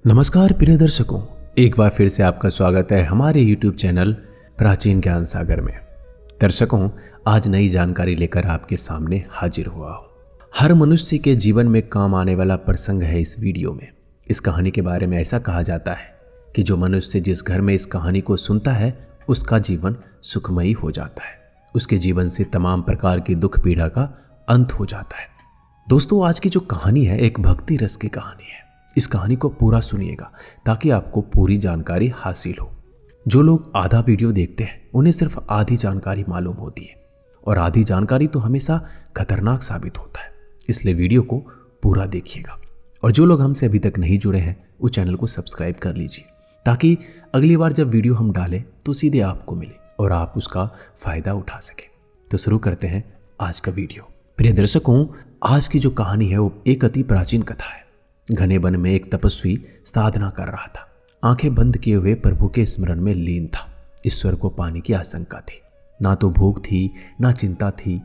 नमस्कार प्रिय दर्शकों, एक बार फिर से आपका स्वागत है हमारे YouTube चैनल प्राचीन ज्ञान सागर में। दर्शकों, आज नई जानकारी लेकर आपके सामने हाजिर हुआ हूँ। हर मनुष्य के जीवन में काम आने वाला प्रसंग है इस वीडियो में। इस कहानी के बारे में ऐसा कहा जाता है कि जो मनुष्य जिस घर में इस कहानी को सुनता है उसका जीवन सुखमयी हो जाता है, उसके जीवन से तमाम प्रकार की दुख पीड़ा का अंत हो जाता है। दोस्तों, आज की जो कहानी है एक भक्ति रस की कहानी है। इस कहानी को पूरा सुनिएगा ताकि आपको पूरी जानकारी हासिल हो। जो लोग आधा वीडियो देखते हैं उन्हें सिर्फ आधी जानकारी मालूम होती है और आधी जानकारी तो हमेशा खतरनाक साबित होता है, इसलिए वीडियो को पूरा देखिएगा। और जो लोग हमसे अभी तक नहीं जुड़े हैं वो चैनल को सब्सक्राइब कर लीजिए ताकि अगली बार जब वीडियो हम डालें तो सीधे आपको मिले और आप उसका फायदा उठा सके। तो शुरू करते हैं आज का वीडियो। प्रिय दर्शकों, आज की जो कहानी है वो एक अति प्राचीन कथा है। घने वन में एक तपस्वी साधना कर रहा था। आंखें बंद किए हुए प्रभु के स्मरण में लीन था। ईश्वर को पाने की आशंका थी, ना तो भूख थी ना चिंता थी।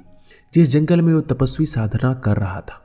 जिस जंगल में वो तपस्वी साधना कर रहा था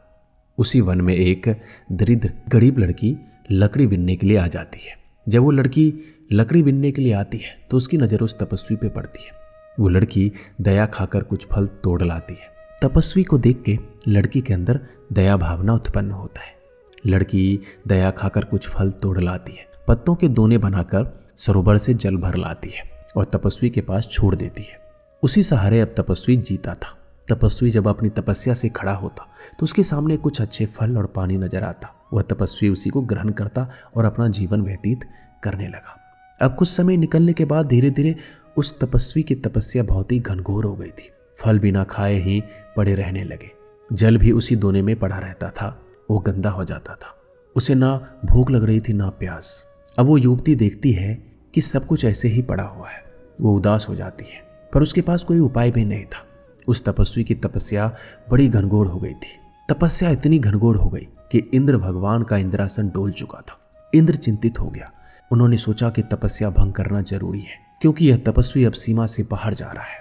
उसी वन में एक दरिद्र गरीब लड़की लकड़ी बीनने के लिए आ जाती है। जब वो लड़की लकड़ी बीनने के लिए आती है तो उसकी नज़र उस तपस्वी पे पड़ती है। वो लड़की दया खाकर कुछ फल तोड़ लाती है। तपस्वी को देख के लड़की के अंदर दया भावना उत्पन्न होता है। लड़की दया खाकर कुछ फल तोड़ लाती है, पत्तों के दोने बनाकर सरोवर से जल भर लाती है और तपस्वी के पास छोड़ देती है। उसी सहारे अब तपस्वी जीता था। तपस्वी जब अपनी तपस्या से खड़ा होता तो उसके सामने कुछ अच्छे फल और पानी नजर आता। वह तपस्वी उसी को ग्रहण करता और अपना जीवन व्यतीत करने लगा। अब कुछ समय निकलने के बाद धीरे धीरे उस तपस्वी की तपस्या बहुत ही घनघोर हो गई थी। फल बिना खाए ही पड़े रहने लगे। जल भी उसी दोने में पड़ा रहता था, वो गंदा हो जाता था। उसे ना भूख लग रही थी ना प्यास। अब वो युवती देखती है कि सब कुछ ऐसे ही पड़ा हुआ है। वो उदास हो जाती है, पर उसके पास कोई उपाय भी नहीं था। उस तपस्वी की तपस्या बड़ी घनघोर हो गई थी। तपस्या इतनी घनघोर हो गई कि इंद्र भगवान का इंद्रासन डोल चुका था। इंद्र चिंतित हो गया। उन्होंने सोचा कि तपस्या भंग करना जरूरी है, क्योंकि यह तपस्वी अब सीमा से बाहर जा रहा है।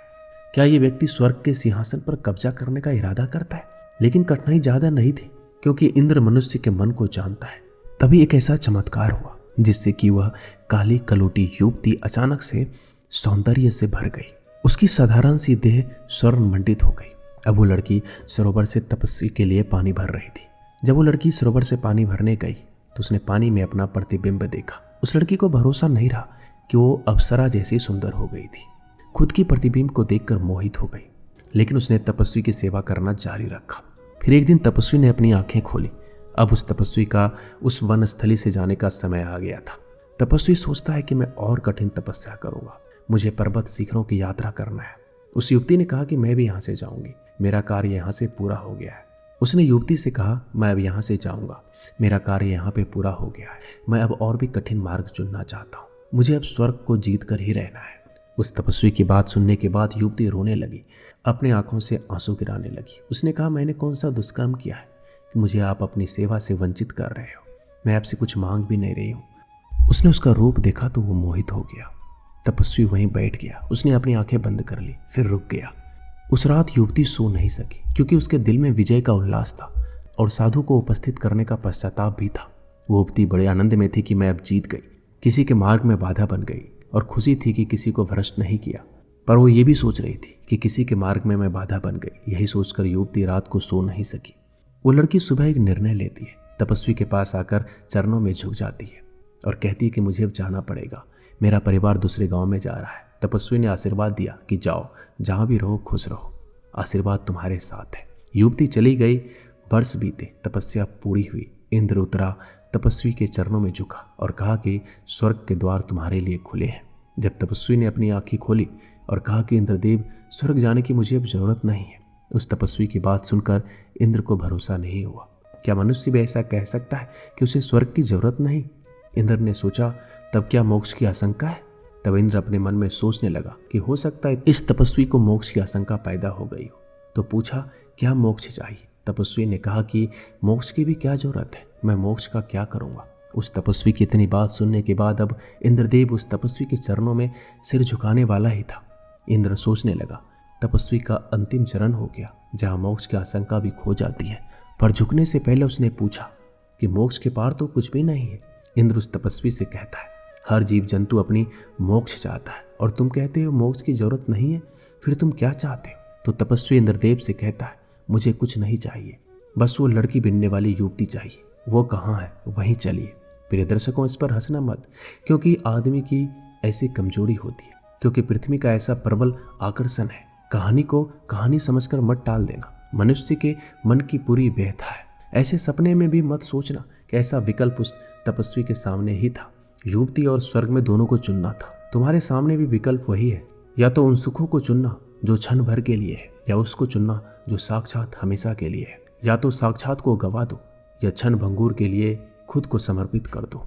क्या यह व्यक्ति स्वर्ग के सिंहासन पर कब्जा करने का इरादा करता है? लेकिन कठिनाई ज्यादा नहीं थी, क्योंकि इंद्र मनुष्य के मन को जानता है। तभी एक ऐसा चमत्कार हुआ जिससे कि वह काली कलोटी युवती अचानक से सौंदर्य से भर गई। उसकी साधारण सी देह स्वर्ण मंडित हो गई। अब वो लड़की सरोवर से तपस्वी के लिए पानी भर रही थी। जब वो लड़की सरोवर से पानी भरने गई तो उसने पानी में अपना प्रतिबिंब देखा। उस लड़की को भरोसा नहीं रहा कि वो अप्सरा जैसी सुंदर हो गई थी। खुद की प्रतिबिंब को देखकर मोहित हो गई, लेकिन उसने तपस्वी की सेवा करना जारी रखा। फिर एक दिन तपस्वी ने अपनी आंखें खोली। अब उस तपस्वी का उस वनस्थली से जाने का समय आ गया था। तपस्वी सोचता है कि मैं और कठिन तपस्या करूंगा, मुझे पर्वत शिखरों की यात्रा करना है। उस युवती ने कहा कि मैं भी यहाँ से जाऊंगी, मेरा कार्य यहाँ से पूरा हो गया है। उसने युवती से कहा, मैं अब यहाँ से जाऊंगा, मेरा कार्य यहाँ पे पूरा हो गया है। मैं अब और भी कठिन मार्ग चुनना चाहता हूँ, मुझे अब स्वर्ग को जीत कर ही रहना है। उस तपस्वी की बात सुनने के बाद युवती रोने लगी, अपने आंखों से आंसू गिराने लगी। उसने कहा, मैंने कौन सा दुष्कर्म किया है कि मुझे आप अपनी सेवा से वंचित कर रहे हो? मैं आपसे कुछ मांग भी नहीं रही हूँ। उसने उसका रूप देखा तो वो मोहित हो गया। तपस्वी वहीं बैठ गया। उसने अपनी आंखें बंद कर ली, फिर रुक गया। उस रात युवती सो नहीं सकी, क्योंकि उसके दिल में विजय का उल्लास था और साधु को उपस्थित करने का पश्चाताप भी था। वो युवती बड़े आनंद में थी कि मैं अब जीत गई, किसी के मार्ग में बाधा बन गई, और खुशी थी कि किसी को भ्रष्ट नहीं किया। पर वो ये भी सोच रही थी कि किसी के मार्ग में मैं बाधा बन गई। यही सोचकर युवती रात को सो नहीं सकी। वो लड़की सुबह एक निर्णय लेती है। तपस्वी के पास आकर चरणों में झुक जाती है और कहती है कि मुझे अब जाना पड़ेगा, मेरा परिवार दूसरे गांव में जा रहा है। तपस्वी ने आशीर्वाद दिया कि जाओ, जहां भी रहो खुश रहो, आशीर्वाद तुम्हारे साथ है। युवती चली गई। वर्ष बीते, तपस्या पूरी हुई। इंद्र उतरा, तपस्वी के चरणों में झुका और कहा कि स्वर्ग के द्वार तुम्हारे लिए खुले हैं। जब तपस्वी ने अपनी आंखें खोली और कहा कि इंद्रदेव, स्वर्ग जाने की मुझे अब जरूरत नहीं है, उस तपस्वी की बात सुनकर इंद्र को भरोसा नहीं हुआ। क्या मनुष्य भी ऐसा कह सकता है कि उसे स्वर्ग की जरूरत नहीं? इंद्र ने सोचा, तब क्या मोक्ष की आशंका है? तब इंद्र अपने मन में सोचने लगा कि हो सकता है इस तपस्वी को मोक्ष की आशंका पैदा हो गई हो। तो पूछा, क्या मोक्ष चाहिए? तपस्वी ने कहा कि मोक्ष की भी क्या जरूरत है, मैं मोक्ष का क्या करूंगा? उस तपस्वी की इतनी बात सुनने के बाद अब इंद्रदेव उस तपस्वी के चरणों में सिर झुकाने वाला ही था। इंद्र सोचने लगा, तपस्वी का अंतिम चरण हो गया, जहां मोक्ष की आशंका भी खो जाती है। पर झुकने से पहले उसने पूछा कि मोक्ष के पार तो कुछ भी नहीं है, इंद्र उस तपस्वी से कहता है, हर जीव जंतु अपनी मोक्ष चाहता है और तुम कहते हो मोक्ष की जरूरत नहीं है, फिर तुम क्या चाहते हो? तो तपस्वी इंद्रदेव से कहता है, मुझे कुछ नहीं चाहिए, बस वो लड़की बिनने वाली युवती चाहिए। वो कहाँ है? वहीं चलिए। प्रिय दर्शकों, इस पर हंसना मत, क्योंकि आदमी की ऐसी कमजोरी होती है, क्योंकि पृथ्वी का ऐसा प्रबल आकर्षण है। कहानी को कहानी समझकर मत टाल देना। मनुष्य के मन की पूरी व्यथा है। ऐसे सपने में भी मत सोचना कि ऐसा विकल्प उस तपस्वी के सामने ही था। युवती और स्वर्ग में दोनों को चुनना था। तुम्हारे सामने भी विकल्प वही है, या तो उन सुखों को चुनना जो क्षण भर के लिए है, या उसको चुनना जो साक्षात हमेशा के लिए है। या तो साक्षात को गवा दो या क्षण भंगुर के लिए खुद को समर्पित कर दो।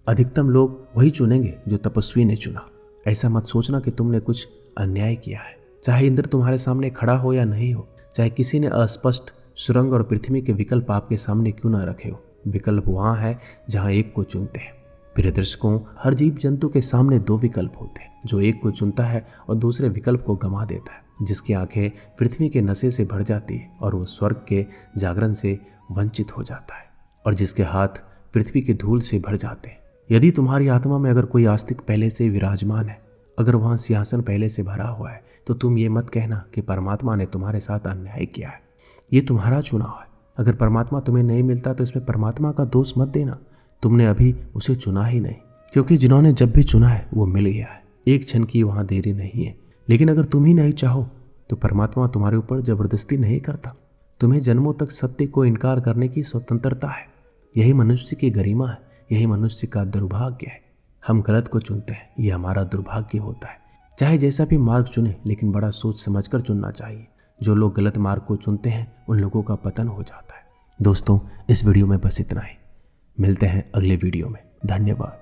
अधिकतम लोग वही चुनेंगे जो तपस्वी ने चुना। ऐसा मत सोचना कि तुमने कुछ अन्याय किया है, चाहे इंद्र तुम्हारे सामने खड़ा हो या नहीं हो, चाहे किसी ने अस्पष्ट सुरंग और पृथ्वी के विकल्प आपके सामने क्यों न रखे हो। विकल्प वहां है जहां एक को चुनते हैं। प्रिय दर्शकों, हर जीव जंतु के सामने दो विकल्प होते हैं, जो एक को चुनता है और दूसरे विकल्प को गंवा देता है। जिसकी आंखें पृथ्वी के नशे से भर जाती है और वो स्वर्ग के जागरण से वंचित हो जाता है, और जिसके हाथ पृथ्वी के धूल से भर जाते हैं। यदि तुम्हारी आत्मा में अगर कोई आस्तिक पहले से विराजमान है, अगर वहां सिंहासन पहले से भरा हुआ है, तो तुम ये मत कहना कि परमात्मा ने तुम्हारे साथ अन्याय किया है। ये तुम्हारा चुनाव है। अगर परमात्मा तुम्हें नहीं मिलता तो इसमें परमात्मा का दोष मत देना। तुमने अभी उसे चुना ही नहीं, क्योंकि जिन्होंने जब भी चुना है वो मिल गया है। एक क्षण की वहां देरी नहीं है। लेकिन अगर तुम ही नहीं चाहो तो परमात्मा तुम्हारे ऊपर जबरदस्ती नहीं करता। तुम्हें जन्मों तक सत्य को इनकार करने की स्वतंत्रता है। यही मनुष्य की गरिमा है, यही मनुष्य का दुर्भाग्य है। हम गलत को चुनते हैं, ये हमारा दुर्भाग्य होता है। चाहे जैसा भी मार्ग चुने, लेकिन बड़ा सोच समझकर चुनना चाहिए। जो लोग गलत मार्ग को चुनते हैं उन लोगों का पतन हो जाता है। दोस्तों, इस वीडियो में बस इतना ही। मिलते हैं अगले वीडियो में। धन्यवाद।